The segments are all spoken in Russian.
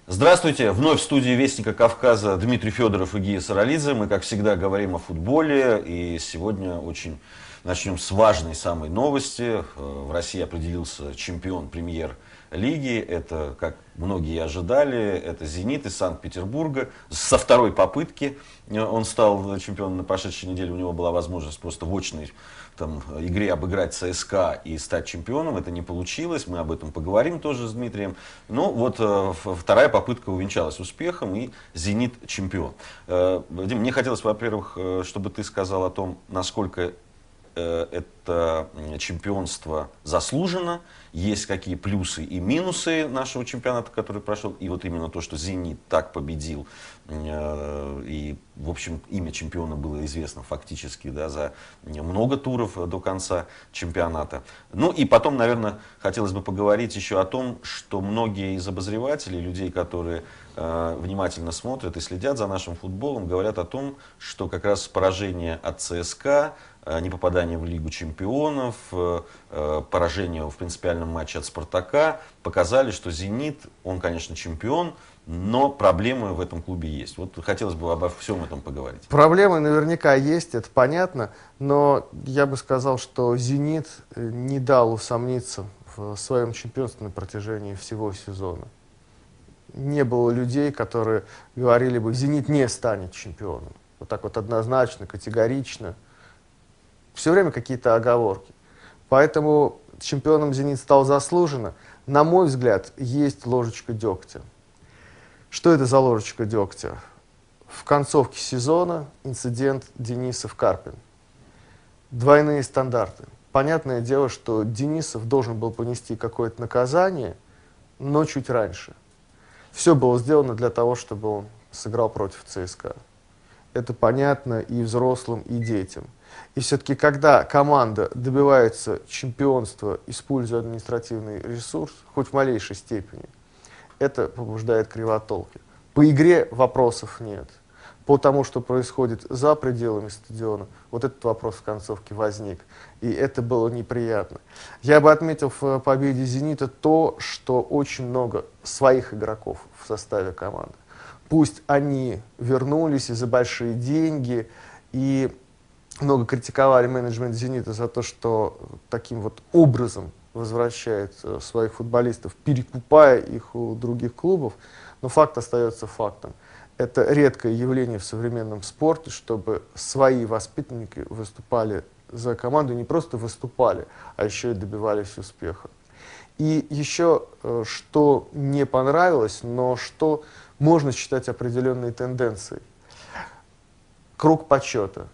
Здравствуйте! Вновь в студии Вестника Кавказа Дмитрий Федоров и Гия Саралидзе. Мы, как всегда, говорим о футболе. И сегодня начнем с важной самой новости. В России определился чемпион премьер-лиги. Это, как многие ожидали, это «Зенит» из Санкт-Петербурга. Со второй попытки он стал чемпионом. На прошедшей неделе у него была возможность просто в очной игре обыграть ЦСКА и стать чемпионом. Это не получилось, мы об этом поговорим тоже с Дмитрием. Ну вот вторая попытка увенчалась успехом, и «Зенит» чемпион. Дим, мне хотелось, во-первых, чтобы ты сказал о том, насколько это чемпионство заслужено, есть какие плюсы и минусы нашего чемпионата, который прошел, и вот именно то, что «Зенит» так победил, и, в общем, имя чемпиона было известно фактически, да, за много туров до конца чемпионата. Ну и потом, наверное, хотелось бы поговорить еще о том, что многие из обозревателей, людей, которые внимательно смотрят и следят за нашим футболом, говорят о том, что как раз поражение от ЦСКА, непопадание в Лигу чемпионов, поражение в принципиальном матче от «Спартака» показали, что «Зенит», он, конечно, чемпион, но проблемы в этом клубе есть. Вот хотелось бы обо всем этом поговорить. Проблемы наверняка есть, это понятно, но я бы сказал, что «Зенит» не дал усомниться в своем чемпионстве на протяжении всего сезона. Не было людей, которые говорили бы, «Зенит» не станет чемпионом. Вот так вот однозначно, категорично. Все время какие-то оговорки. Поэтому чемпионом «Зенит» стал заслуженно. На мой взгляд, есть ложечка дегтя. Что это за ложечка дегтя? В концовке сезона инцидент Денисов-Карпин. Двойные стандарты. Понятное дело, что Денисов должен был понести какое-то наказание, но чуть раньше. Все было сделано для того, чтобы он сыграл против ЦСКА. Это понятно и взрослым, и детям. И все-таки, когда команда добивается чемпионства, используя административный ресурс, хоть в малейшей степени, это побуждает кривотолки. По игре вопросов нет. По тому, что происходит за пределами стадиона, вот этот вопрос в концовке возник. И это было неприятно. Я бы отметил в победе «Зенита» то, что очень много своих игроков в составе команды. Пусть они вернулись и за большие деньги, и много критиковали менеджмент «Зенита» за то, что таким вот образом возвращает своих футболистов, перекупая их у других клубов, но факт остается фактом. Это редкое явление в современном спорте, чтобы свои воспитанники выступали за команду, не просто выступали, а еще и добивались успеха. И еще, что не понравилось, но что можно считать определенной тенденцией. Круг почета.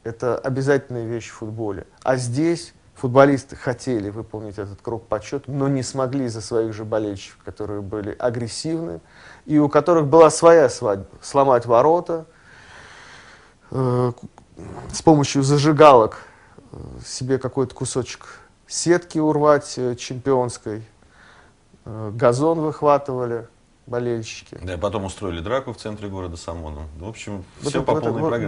Это обязательная вещь в футболе. А здесь футболисты хотели выполнить этот круг почета, но не смогли из-за своих же болельщиков, которые были агрессивны, и у которых была своя свадьба. Сломать ворота, с помощью зажигалок себе какой-то кусочек сетки урвать чемпионской, газон выхватывали болельщики. Да, потом устроили драку в центре города с ОМОНом. В общем, все по полной программе.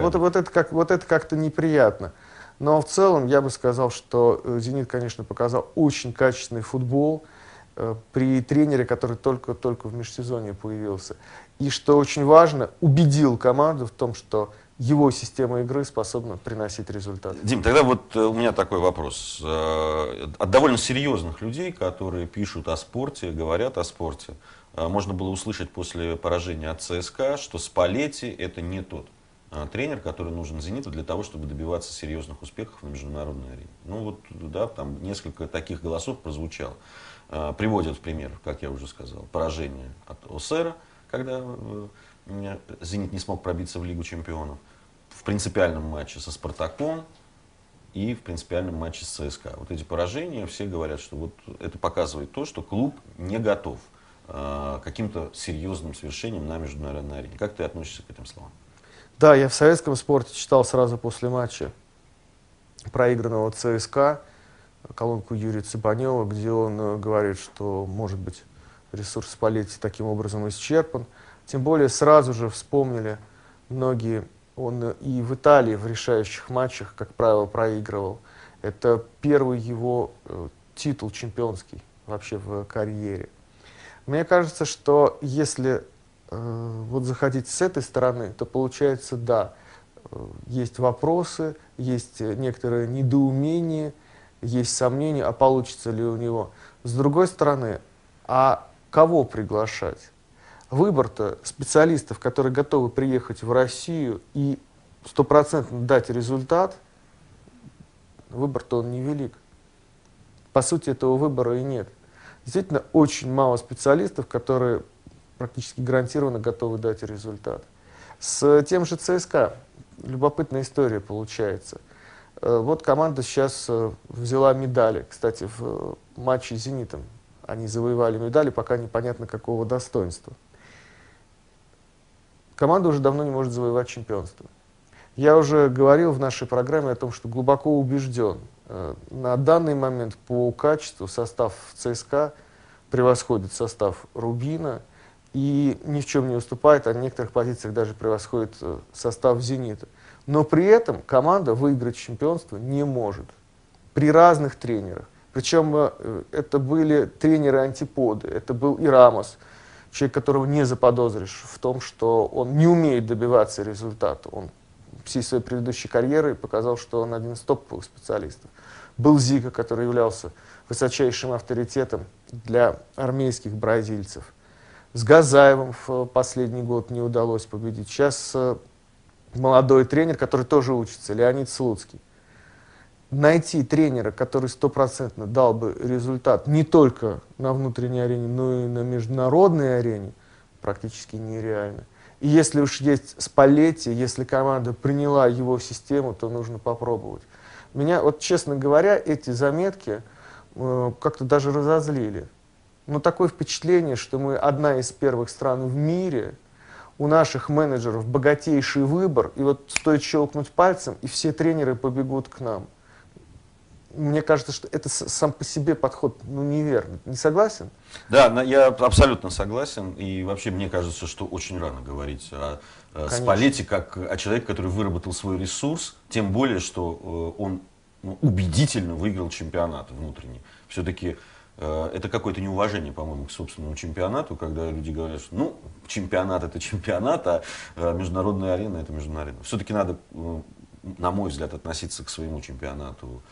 Вот это как-то неприятно. Но в целом я бы сказал, что «Зенит», конечно, показал очень качественный футбол при тренере, который только в межсезонье появился. И, что очень важно, убедил команду в том, что его система игры способна приносить результат. Дим, тогда вот у меня такой вопрос. От довольно серьезных людей, которые пишут о спорте, говорят о спорте, можно было услышать после поражения от ЦСКА, что Спалетти это не тот тренер, который нужен «Зениту» для того, чтобы добиваться серьезных успехов на международной арене. Ну вот, да, там несколько таких голосов прозвучало. Приводят в пример, как я уже сказал, поражение от Осера, когда «Зенит» не смог пробиться в Лигу чемпионов, в принципиальном матче со «Спартаком» и в принципиальном матче с ЦСКА. Вот эти поражения, все говорят, что вот это показывает то, что клуб не готов к каким-то серьезным свершениям на международной арене. Как ты относишься к этим словам? Да, я в советском спорте читал сразу после матча проигранного ЦСКА колонку Юрия Цыбанева, где он говорит, что, может быть, ресурс Спалетти таким образом исчерпан. Тем более сразу же вспомнили многие, он и в Италии в решающих матчах, как правило, проигрывал. Это первый его титул чемпионский вообще в карьере. Мне кажется, что если вот заходить с этой стороны, то получается, да, есть вопросы, есть некоторое недоумение, есть сомнения, а получится ли у него. С другой стороны, а кого приглашать? Выбор-то специалистов, которые готовы приехать в Россию и стопроцентно дать результат, выбор-то он невелик. По сути, этого выбора и нет. Действительно, очень мало специалистов, которые практически гарантированно готовы дать результат. С тем же ЦСКА любопытная история получается. Вот команда сейчас взяла медали. Кстати, в матче с «Зенитом» они завоевали медали, пока непонятно какого достоинства. Команда уже давно не может завоевать чемпионство. Я уже говорил в нашей программе о том, что глубоко убежден. На данный момент по качеству состав ЦСКА превосходит состав Рубина и ни в чем не уступает, а на некоторых позициях даже превосходит состав «Зенита». Но при этом команда выиграть чемпионство не может. При разных тренерах. Причем это были тренеры-антиподы. Это был и Рамос, человек, которого не заподозришь в том, что он не умеет добиваться результата. Он всей своей предыдущей карьерой показал, что он один из топовых специалистов. Был Зика, который являлся высочайшим авторитетом для армейских бразильцев. С Газаевым в последний год не удалось победить. Сейчас молодой тренер, который тоже учится, Леонид Слуцкий. Найти тренера, который стопроцентно дал бы результат не только на внутренней арене, но и на международной арене, практически нереально. И если уж есть Спалетти, если команда приняла его систему, то нужно попробовать. Меня, вот честно говоря, эти заметки как-то даже разозлили. Но такое впечатление, что мы одна из первых стран в мире, у наших менеджеров богатейший выбор, и вот стоит щелкнуть пальцем, и все тренеры побегут к нам. Мне кажется, что это сам по себе подход неверный. Не согласен? Да, я абсолютно согласен. И вообще мне кажется, что очень рано говорить о Спалетти как о человеке, который выработал свой ресурс. Тем более, что он убедительно выиграл чемпионат внутренний. Все-таки это какое-то неуважение, по-моему, к собственному чемпионату, когда люди говорят, что чемпионат это чемпионат, а международная арена это международная арена. Все-таки надо, на мой взгляд, относиться к своему чемпионату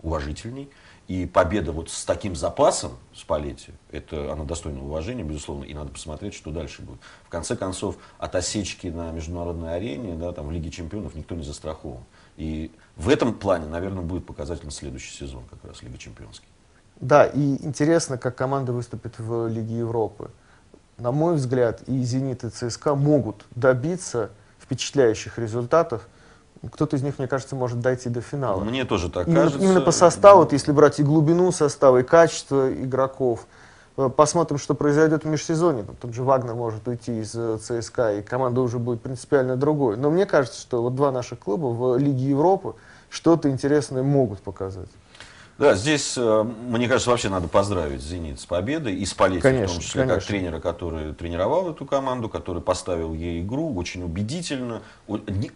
уважительней. И победа вот с таким запасом Спалетти, она достойна уважения, безусловно, и надо посмотреть, что дальше будет. В конце концов, от осечки на международной арене, да, там, в Лиге чемпионов никто не застрахован. И в этом плане, наверное, будет показательный следующий сезон, как раз Лига чемпионский. Да, и интересно, как команда выступит в Лиге Европы. На мой взгляд, и «Зенит», и ЦСКА могут добиться впечатляющих результатов. Кто-то из них, мне кажется, может дойти до финала. Мне тоже так кажется. Именно по составу, вот если брать и глубину состава, и качество игроков. Посмотрим, что произойдет в межсезонье. Тот же Вагнер может уйти из ЦСКА, и команда уже будет принципиально другой. Но мне кажется, что вот два наших клуба в Лиге Европы что-то интересное могут показать. Да, здесь, мне кажется, вообще надо поздравить «Зенит» с победой и Спалетти, в том числе, как тренера, который тренировал эту команду, который поставил ей игру очень убедительно,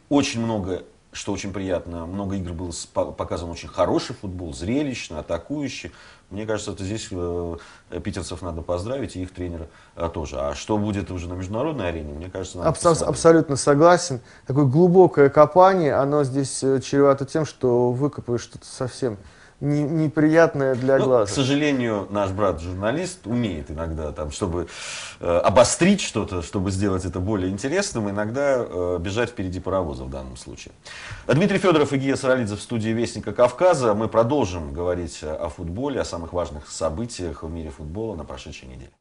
очень много, что очень приятно, много игр было показан очень хороший футбол, зрелищно, атакующий. Мне кажется, это здесь питерцев надо поздравить, и их тренера тоже. А что будет уже на международной арене, мне кажется, надо посмотреть. Абсолютно согласен. Такое глубокое копание, оно здесь чревато тем, что выкопаешь что-то совсем неприятное для глаза. К сожалению, наш брат-журналист умеет иногда, чтобы обострить что-то, чтобы сделать это более интересным, иногда бежать впереди паровоза в данном случае. Дмитрий Федоров и Гия Саралидзе в студии «Вестника Кавказа». Мы продолжим говорить о футболе, о самых важных событиях в мире футбола на прошедшей неделе.